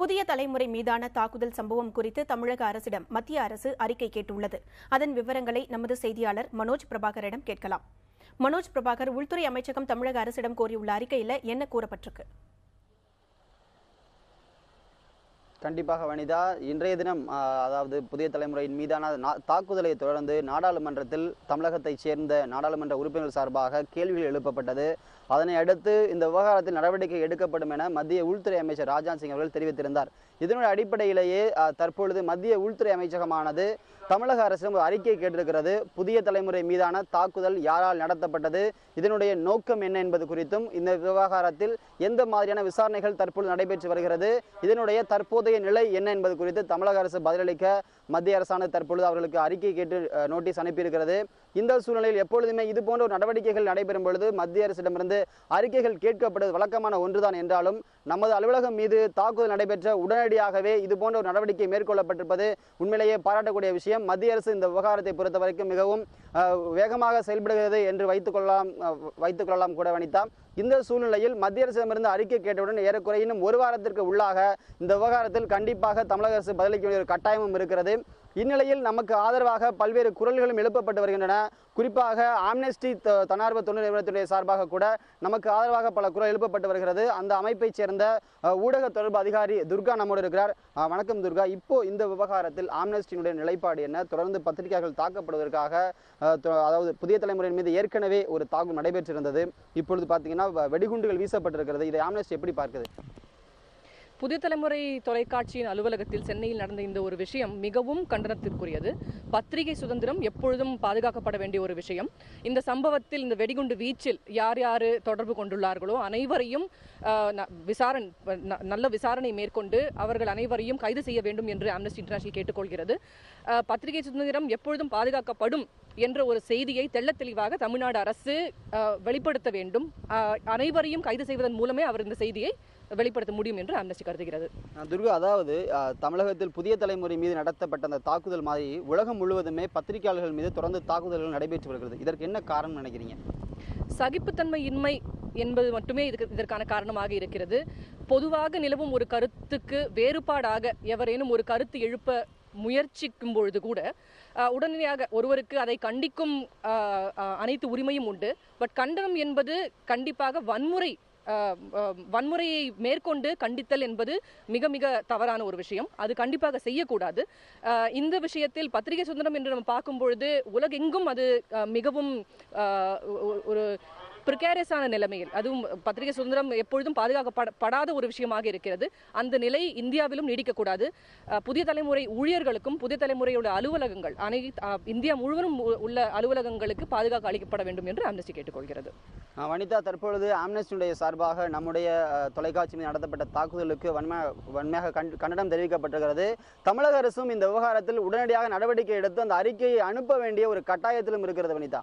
புதிய தலைமுறை மீதான தாக்குதல் சம்பவம் குறித்து தமிழக அரசிடம் மத்திய அரசு அறிக்கை கேட்டுள்ளது. அதன் விவரங்களை நமது செய்தியாளர் மனோஜ் பிரபாகரிடம் கேட்கலாம். மனோஜ் பிரபாகர், உள்துறை அமைச்சகம் தமிழக அரசிடம் கோரியுள்ள அறிக்கையில் என்ன கூறப்பட்டிருக்கு? கண்டிப்பாக வனிதா, இன்றைய தினம் அதாவது புதிய தலைமுறையின் மீதான தாக்குதலை தொடர்ந்து நாடாளுமன்றத்தில் தமிழகத்தைச் சேர்ந்த நாடாளுமன்ற உறுப்பினர்கள் சார்பாக கேள்விகள் எழுப்பப்பட்டது. அதனை அடுத்து இந்த விவகாரத்தில் நடவடிக்கை எடுக்கப்படும் என மத்திய உள்துறை அமைச்சர் ராஜ்நாத் சிங் அவர்கள் தெரிவித்திருந்தார். இதனுடைய அடிப்படையிலேயே தற்பொழுது மத்திய உள்துறை அமைச்சகமானது தமிழக அரசிடம் ஒரு அறிக்கை கேட்டிருக்கிறது. புதிய தலைமுறை மீதான தாக்குதல் யாரால் நடத்தப்பட்டது, இதனுடைய நோக்கம் என்ன என்பது குறித்தும், இந்த விவகாரத்தில் எந்த மாதிரியான விசாரணைகள் தற்பொழுது நடைபெற்று வருகிறது, இதனுடைய தற்போதைய நிலை என்ன என்பது குறித்து தமிழக அரசு பதிலளிக்க மத்திய அரசானது தற்பொழுது அவர்களுக்கு அறிக்கை கேட்டு நோட்டீஸ் அனுப்பியிருக்கிறது. இந்த சூழ்நிலையில் எப்பொழுதுமே இது போன்ற நடவடிக்கைகள் நடைபெறும் பொழுது மத்திய அரசிடமிருந்து அறிக்கைகள் கேட்கப்படுவது வழக்கமான ஒன்றுதான் என்றாலும், நமது அலுவலகம் மீது தாக்குதல் நடைபெற்ற உடனடியாகவே இது போன்ற ஒரு நடவடிக்கை மேற்கொள்ளப்பட்டிருப்பது உண்மையிலேயே பாராட்டக்கூடிய விஷயம். மத்திய அரசு இந்த விவகாரத்தை பொறுத்தவரைக்கும் மிகவும் வேகமாக செயல்படுகிறது என்று வைத்துக் கொள்ளலாம் கூட வனிதா. இந்த சூழ்நிலையில் மத்திய அரசிடமிருந்து அறிக்கை கேட்டவுடன் ஏறக்குறைய இன்னும் ஒரு வாரத்திற்கு உள்ளாக இந்த விவகாரத்தில் கண்டிப்பாக தமிழக அரசு பதிலளிக்க வேண்டிய ஒரு கட்டாயமும் இருக்கிறது. இந்நிலையில் நமக்கு ஆதரவாக பல்வேறு குரல்களும் எழுப்பப்பட்டு வருகின்றன. குறிப்பாக ஆம்னெஸ்டி தன்னார்வ தொண்டு நிறுவனத்துடைய சார்பாக கூட நமக்கு ஆதரவாக பல குரல் எழுப்பப்பட்டு வருகிறது. அந்த அமைப்பைச் சேர்ந்த ஊடக தொடர்பு அதிகாரி துர்கா நம்மோடு இருக்கிறார். வணக்கம் துர்கா. இப்போ இந்த விவகாரத்தில் ஆம்னெஸ்டியினுடைய நிலைப்பாடு என்ன? தொடர்ந்து பத்திரிகைகள் தாக்கப்படுவதற்காக அதாவது புதிய தலைமுறையின் மீது ஏற்கனவே ஒரு தாக்குதல் நடைபெற்றிருந்தது. இப்பொழுது பார்த்தீங்கன்னா வெடிகுண்டுகள் வீசப்பட்டிருக்கிறது. இதை ஆம்னெஸ்டி எப்படி பார்க்குது? புதிய தலைமுறை தொலைக்காட்சியின் அலுவலகத்தில் சென்னையில் நடந்த இந்த ஒரு விஷயம் மிகவும் கண்டனத்திற்குரியது. பத்திரிகை சுதந்திரம் எப்பொழுதும் பாதுகாக்கப்பட வேண்டிய ஒரு விஷயம். இந்த சம்பவத்தில், இந்த வெடிகுண்டு வீச்சில் யார் யார் தொடர்பு கொண்டுள்ளார்களோ அனைவரையும் நல்ல விசாரணை மேற்கொண்டு அவர்கள் அனைவரையும் கைது செய்ய வேண்டும் என்று ஆம்னஸ்டி இன்டர்நேஷனல் கேட்டுக்கொள்கிறது. பத்திரிகை சுதந்திரம் எப்பொழுதும் பாதுகாக்கப்படும் என்ற ஒரு செய்தியை தெள்ள தெளிவாக தமிழ்நாடு அரசு வெளிப்படுத்த வேண்டும். அனைவரையும் கைது செய்வதன் மூலமே அவர் இந்த செய்தியை வெளிப்படுத்த முடியும் என்று ஆம்னஸ்டி கருதுகிறது. துர்கா, அதாவது தமிழகத்தில் புதிய தலைமுறை மீது நடத்தப்பட்ட அந்த தாக்குதல் மாதிரி உலகம் முழுவதுமே பத்திரிகையாளர்கள் மீது தொடர்ந்து தாக்குதல்கள் நடைபெற்று வருகிறது. இதற்கு என்ன காரணம் நினைக்கிறீங்க? சகிப்புத்தன்மை இன்மை என்பது மட்டுமே இதற்கான காரணமாக இருக்கிறது. பொதுவாக நிலவும் ஒரு கருத்துக்கு வேறுபாடாக எவரேனும் ஒரு கருத்து எழுப்ப முயற்சிக்கும் பொழுது கூட உடனடியாக ஒருவருக்கு அதை கண்டிக்கும் அனைத்து உரிமையும் உண்டு. பட் கண்டனம் என்பது கண்டிப்பாக வன்முறையை மேற்கொண்டு கண்டித்தல் என்பது மிக மிக தவறான ஒரு விஷயம். அது கண்டிப்பாக செய்யக்கூடாது. இந்த விஷயத்தில் பத்திரிகை சுதந்திரம் என்று நம்ம பார்க்கும் பொழுது உலகெங்கும் அது மிகவும் ஒரு பிரிகேரியஸான நிலைமையில், அதுவும் பத்திரிகை சுதந்திரம் எப்பொழுதும் பாதுகாக்கப்படாத ஒரு விஷயமாக இருக்கிறது. அந்த நிலை இந்தியாவிலும் நீடிக்கக்கூடாது. புதிய தலைமுறை ஊழியர்களுக்கும் புதிய தலைமுறையோட அலுவலகங்கள் இந்தியா முழுவதும் உள்ள அலுவலகங்களுக்கு பாதுகாப்பு அளிக்கப்பட வேண்டும் என்று ஆம்னஸ்டி கேட்டுக்கொள்கிறது. வனிதா, தற்பொழுது ஆம்னஸ்டியுடைய சார்பாக நம்முடைய தொலைக்காட்சி மீது நடத்தப்பட்ட தாக்குதலுக்கு வன்மையாக கண்டனம் தெரிவிக்கப்பட்டிருக்கிறது. தமிழக அரசும் இந்த விவகாரத்தில் உடனடியாக நடவடிக்கை எடுத்து அந்த அறிக்கையை அனுப்ப வேண்டிய ஒரு கட்டாயத்திலும் இருக்கிறது வனிதா.